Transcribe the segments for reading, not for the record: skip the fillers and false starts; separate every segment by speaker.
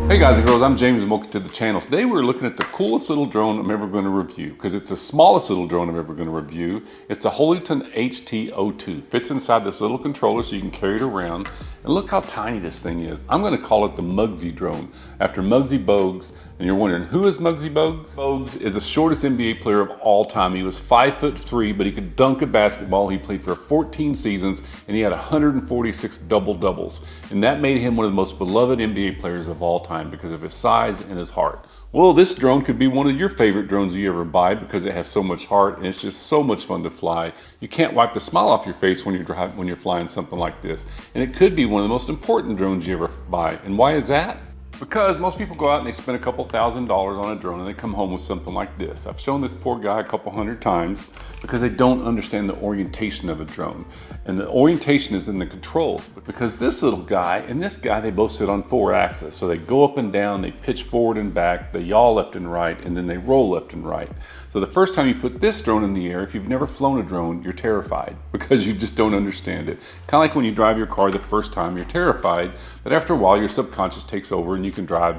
Speaker 1: Hey guys and girls, I'm James and welcome to the channel. Today we're looking at the coolest little drone I'm ever going to review because it's the smallest little drone I'm ever going to review. It's the Holytone HT-02. Fits inside this little controller so you can carry it around. And look how tiny this thing is. I'm going to call it the Muggsy drone after Muggsy Bogues. And you're wondering, who is Muggsy Bogues? Bogues is the shortest NBA player of all time. He was 5'3", but he could dunk a basketball. He played for 14 seasons and he had 146 double-doubles. And that made him one of the most beloved NBA players of all time because of his size and his heart. Well, this drone could be one of your favorite drones you ever buy because it has so much heart and it's just so much fun to fly. You can't wipe the smile off your face when you're flying something like this. And it could be one of the most important drones you ever buy. And why is that? Because most people go out and they spend a couple $1,000s on a drone and they come home with something like this. I've shown this poor guy a couple 100 times because they don't understand the orientation of a drone. And the orientation is in the controls. But because this little guy and this guy, they both sit on 4 axes. So they go up and down, they pitch forward and back, they yaw left and right, and then they roll left and right. So the first time you put this drone in the air, if you've never flown a drone, you're terrified because you just don't understand it. Kind of like when you drive your car the first time, you're terrified, but after a while your subconscious takes over and you can drive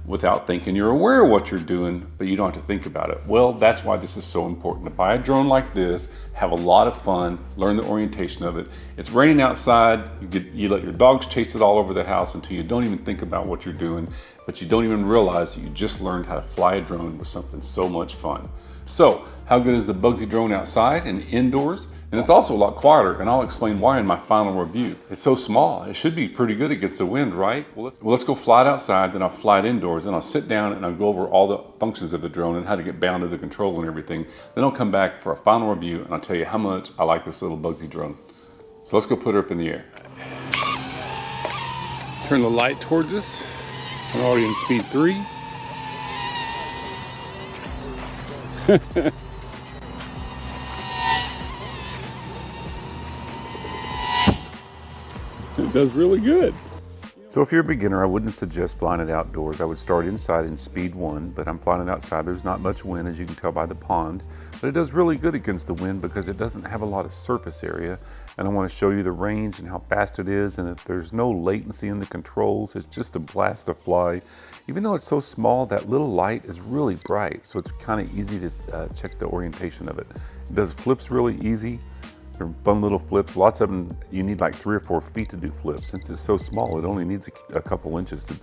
Speaker 1: without thinking. You're aware of what you're doing, but you don't have to think about it. Well, that's why this is so important. To buy a drone like this, have a lot of fun, learn the orientation of it. It's raining outside, you let your dogs chase it all over the house until you don't even think about what you're doing, but you don't even realize that you just learned how to fly a drone with something so much fun. So, how good is the Muggsy drone outside and indoors? And it's also a lot quieter, and I'll explain why in my final review. It's so small, it should be pretty good against the wind, right? Well, let's go fly it outside, then I'll fly it indoors, then I'll sit down and I'll go over all the functions of the drone and how to get bound to the control and everything. Then I'll come back for a final review and I'll tell you how much I like this little Muggsy drone. So let's go put her up in the air. Turn the light towards us. I'm already in speed 3. It does really good. So if you're a beginner, I wouldn't suggest flying it outdoors. I would start inside in speed 1, but I'm flying it outside. There's not much wind, as you can tell by the pond, but it does really good against the wind because it doesn't have a lot of surface area. And I want to show you the range and how fast it is, and if there's no latency in the controls, it's just a blast to fly. Even though it's so small, that little light is really bright, so it's kind of easy to check the orientation of it. It does flips really easy. They're fun little flips. Lots of them, you need like 3 or 4 feet to do flips. Since it's so small, it only needs a couple inches to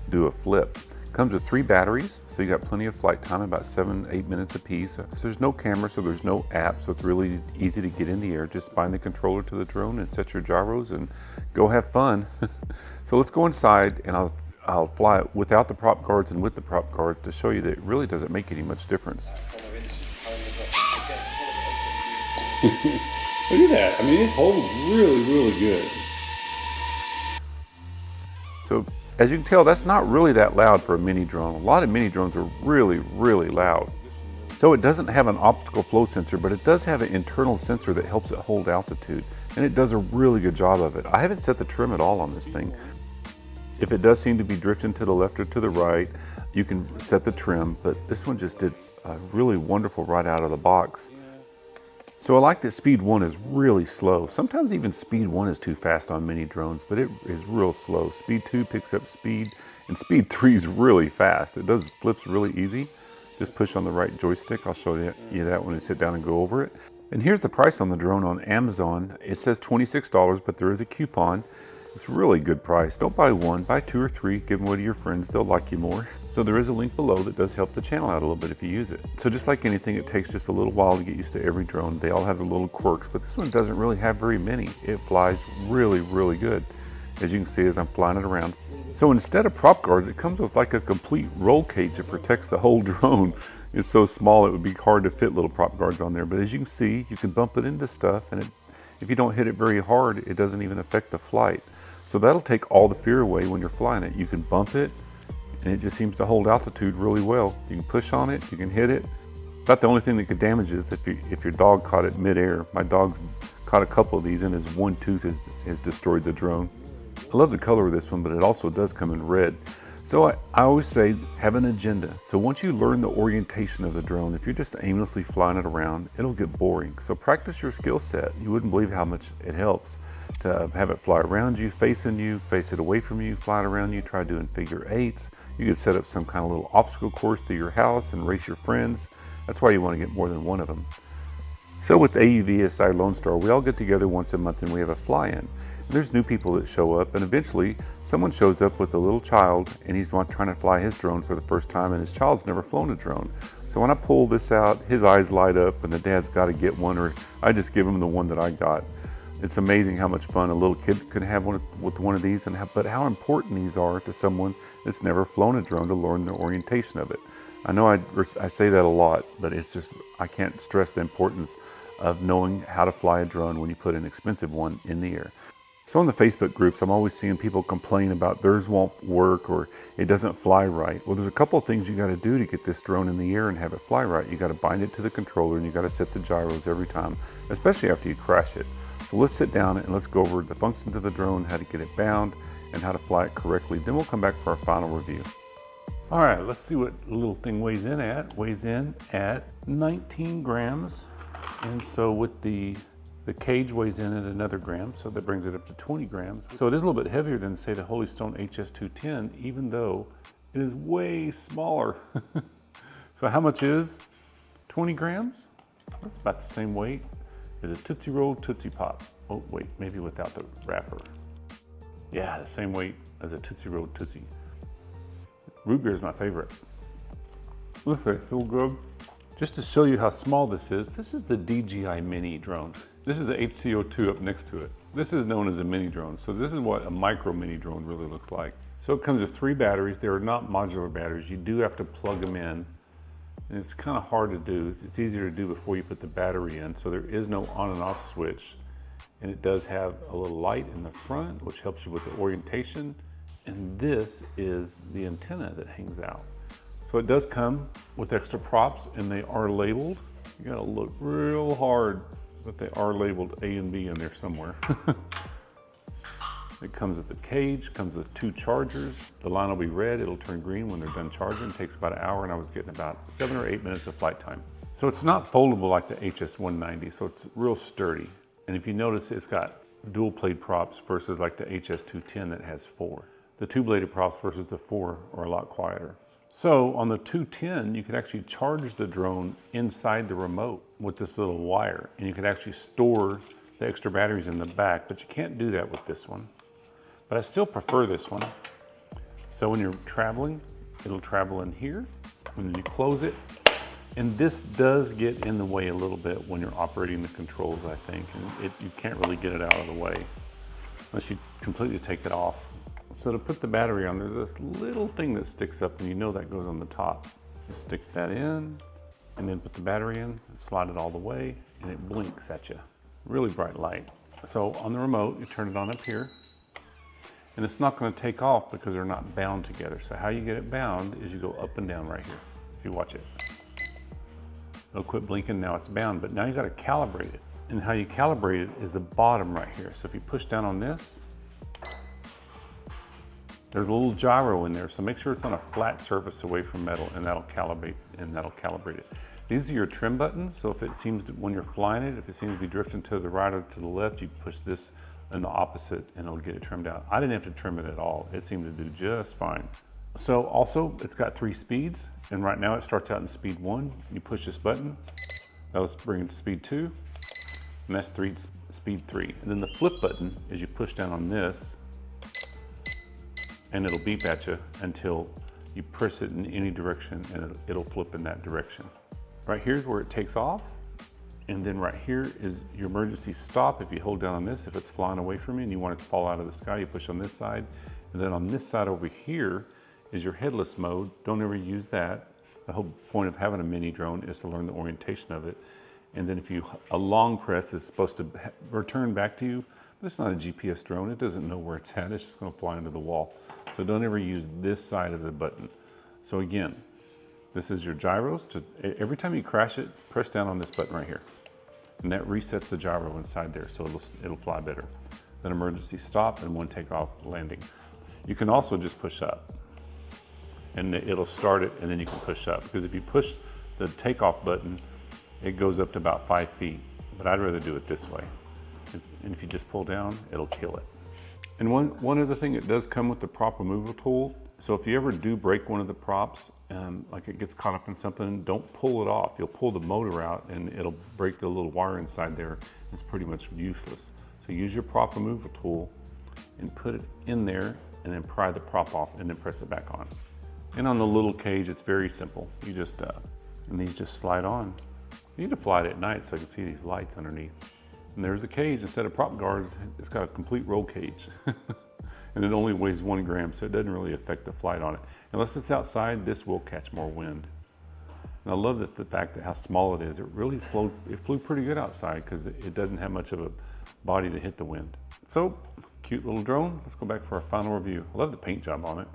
Speaker 1: do a flip. Comes with 3 batteries, so you got plenty of flight time, about 7-8 minutes a piece. So there's no camera, so there's no app, so it's really easy to get in the air. Just bind the controller to the drone and set your gyros and go have fun. So let's go inside and I'll fly it without the prop guards and with the prop guards to show you that it really doesn't make any much difference. Look at that. I mean, it holds really, really good. So as you can tell, that's not really that loud for a mini drone. A lot of mini drones are really, really loud. So it doesn't have an optical flow sensor, but it does have an internal sensor that helps it hold altitude. And it does a really good job of it. I haven't set the trim at all on this thing. If it does seem to be drifting to the left or to the right, you can set the trim, but this one just did really wonderful right out of the box. So I like that speed 1 is really slow. Sometimes even speed 1 is too fast on mini drones, but it is real slow. Speed 2 picks up speed, and speed 3 is really fast. It does flips really easy. Just push on the right joystick. I'll show you that when you sit down and go over it. And here's the price on the drone on Amazon. It says $26, but there is a coupon. It's a really good price. Don't buy 1, buy 2 or 3. Give them away to your friends. They'll like you more. So there is a link below that does help the channel out a little bit if you use it. So just like anything, it takes just a little while to get used to every drone. They all have their little quirks, but this one doesn't really have very many. It flies really, really good, as you can see as I'm flying it around. So instead of prop guards, it comes with like a complete roll cage that protects the whole drone. It's so small it would be hard to fit little prop guards on there, but as you can see, you can bump it into stuff, and if you don't hit it very hard, it doesn't even affect the flight. So that'll take all the fear away when you're flying it. You can bump it, and it just seems to hold altitude really well. You can push on it, you can hit it. About the only thing that could damage is if your dog caught it midair. My dog's caught a couple of these and his one tooth has destroyed the drone. I love the color of this one, but it also does come in red. So I always say have an agenda. So once you learn the orientation of the drone, if you're just aimlessly flying it around, it'll get boring. So practice your skill set. You wouldn't believe how much it helps. to have it fly around you, face it away from you, fly it around you, try doing figure eights. You could set up some kind of little obstacle course to your house and race your friends. That's why you want to get more than one of them. So with AUVSI Lone Star, we all get together once a month and we have a fly-in. And there's new people that show up, and eventually someone shows up with a little child and he's trying to fly his drone for the first time, and his child's never flown a drone. So when I pull this out, his eyes light up and the dad's got to get one, or I just give him the one that I got. It's amazing how much fun a little kid can have with one of these, but how important these are to someone that's never flown a drone to learn the orientation of it. I know I say that a lot, but it's just, I can't stress the importance of knowing how to fly a drone when you put an expensive one in the air. So in the Facebook groups, I'm always seeing people complain about theirs won't work or it doesn't fly right. Well, there's a couple of things you got to do to get this drone in the air and have it fly right. You got to bind it to the controller and you got to set the gyros every time, especially after you crash it. So let's sit down and let's go over the functions of the drone, how to get it bound, and how to fly it correctly. Then we'll come back for our final review. All right, let's see what the little thing weighs in at. Weighs in at 19 grams. And so with the cage weighs in at another gram, so that brings it up to 20 grams. So it is a little bit heavier than, say, the Holytone HS210, even though it is way smaller. So how much is 20 grams? That's about the same weight as a Tootsie Roll Tootsie Pop. Oh, wait, maybe without the wrapper. Yeah, the same weight as a Tootsie Roll Tootsie. Root beer is my favorite. Looks like so good. Just to show you how small this is the DJI Mini drone. This is the HT-02 up next to it. This is known as a mini drone. So this is what a micro mini drone really looks like. So it comes with 3 batteries. They are not modular batteries. You do have to plug them in. And it's kind of hard to do. It's easier to do before you put the battery in. So there is no on and off switch. And it does have a little light in the front, which helps you with the orientation. And this is the antenna that hangs out. So it does come with extra props, and they are labeled. You gotta look real hard that they are labeled A and B in there somewhere. It comes with the cage, comes with 2 chargers. The line will be red, it'll turn green when they're done charging. It takes about an hour, and I was getting about 7 or 8 minutes of flight time. So it's not foldable like the HS190, so it's real sturdy. And if you notice, it's got dual blade props versus like the HS210 that has 4. The 2-bladed props versus the 4 are a lot quieter. So on the 210, you can actually charge the drone inside the remote with this little wire, and you can actually store the extra batteries in the back, but you can't do that with this one. But I still prefer this one. So when you're traveling, it'll travel in here, and then you close it. And this does get in the way a little bit when you're operating the controls, I think, and you can't really get it out of the way unless you completely take it off. So to put the battery on, there's this little thing that sticks up, and you know that goes on the top. You stick that in, and then put the battery in, and slide it all the way, and it blinks at you. Really bright light. So on the remote, you turn it on up here, and it's not gonna take off because they're not bound together. So how you get it bound is you go up and down right here, if you watch it. It'll quit blinking, now it's bound, but now you gotta calibrate it. And how you calibrate it is the bottom right here. So if you push down on this, there's a little gyro in there, so make sure it's on a flat surface away from metal, and that'll calibrate it. These are your trim buttons, so if it seems to, when you're flying it, if it seems to be drifting to the right or to the left, you push this in the opposite and it'll get it trimmed out. I didn't have to trim it at all. It seemed to do just fine. So also, it's got 3 speeds, and right now it starts out in speed 1. You push this button, that'll bring it to speed 2, and that's speed 3. And then the flip button is you push down on this, and it'll beep at you until you press it in any direction, and it'll flip in that direction. Right here's where it takes off, and then right here is your emergency stop. If you hold down on this, if it's flying away from you and you want it to fall out of the sky, you push on this side, and then on this side over here is your headless mode. Don't ever use that. The whole point of having a mini drone is to learn the orientation of it. And then if a long press is supposed to return back to you, but it's not a GPS drone. It doesn't know where it's at. It's just gonna fly into the wall. So don't ever use this side of the button. So again, this is your gyros. Every time you crash it, press down on this button right here. And that resets the gyro inside there, so it'll fly better. Then emergency stop and 1 takeoff landing. You can also just push up, and it'll start it, and then you can push up. Because if you push the takeoff button, it goes up to about 5 feet, but I'd rather do it this way. And if you just pull down, it'll kill it. And one other thing, it does come with the prop removal tool. So if you ever do break one of the props, like it gets caught up in something, don't pull it off. You'll pull the motor out and it'll break the little wire inside there. It's pretty much useless. So use your prop removal tool and put it in there and then pry the prop off and then press it back on. And on the little cage, it's very simple. You just, and these just slide on. You need to fly it at night so I can see these lights underneath. And there's a cage. Instead of prop guards, it's got a complete roll cage. And it only weighs 1 gram, so it doesn't really affect the flight on it. Unless it's outside, this will catch more wind. And I love that the fact that how small it is. It really flew pretty good outside because it doesn't have much of a body to hit the wind. So, cute little drone. Let's go back for our final review. I love the paint job on it.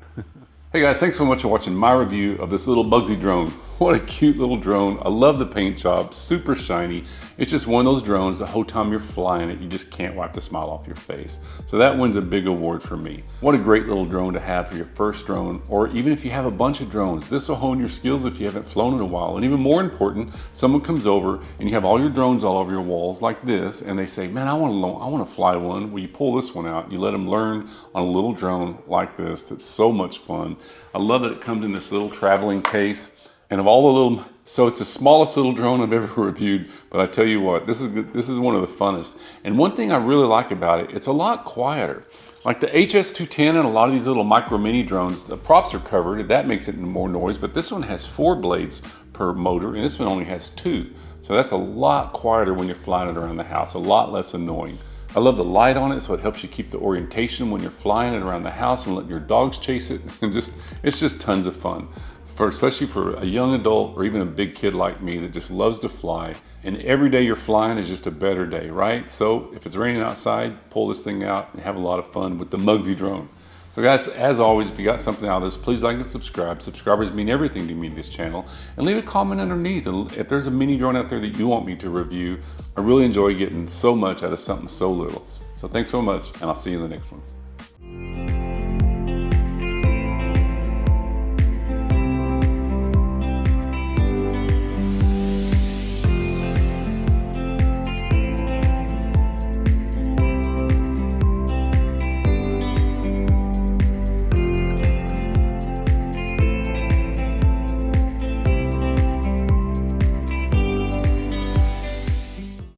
Speaker 1: Hey guys, thanks so much for watching my review of this little Bugsy drone. What a cute little drone. I love the paint job, super shiny. It's just one of those drones, the whole time you're flying it, you just can't wipe the smile off your face. So that wins a big award for me. What a great little drone to have for your first drone, or even if you have a bunch of drones. This will hone your skills if you haven't flown in a while. And even more important, someone comes over and you have all your drones all over your walls like this, and they say, man, I want to fly one. Well, you pull this one out, you let them learn on a little drone like this. That's so much fun. I love that it comes in this little traveling case. And of all the little, so it's the smallest little drone I've ever reviewed, but I tell you what, this is one of the funnest. And one thing I really like about it, it's a lot quieter. Like the HS-210 and a lot of these little micro mini drones, the props are covered, and that makes it more noise, but this one has 4 blades per motor, and this one only has 2. So that's a lot quieter when you're flying it around the house, a lot less annoying. I love the light on it, so it helps you keep the orientation when you're flying it around the house and letting your dogs chase it. And it's just tons of fun. Especially for a young adult or even a big kid like me that just loves to fly. And every day you're flying is just a better day, right? So if it's raining outside, pull this thing out and have a lot of fun with the Mugsy drone. So guys, as always, if you got something out of this, please like and subscribe. Subscribers mean everything to me to this channel. And leave a comment underneath. And if there's a mini drone out there that you want me to review, I really enjoy getting so much out of something so little. So thanks so much, and I'll see you in the next one.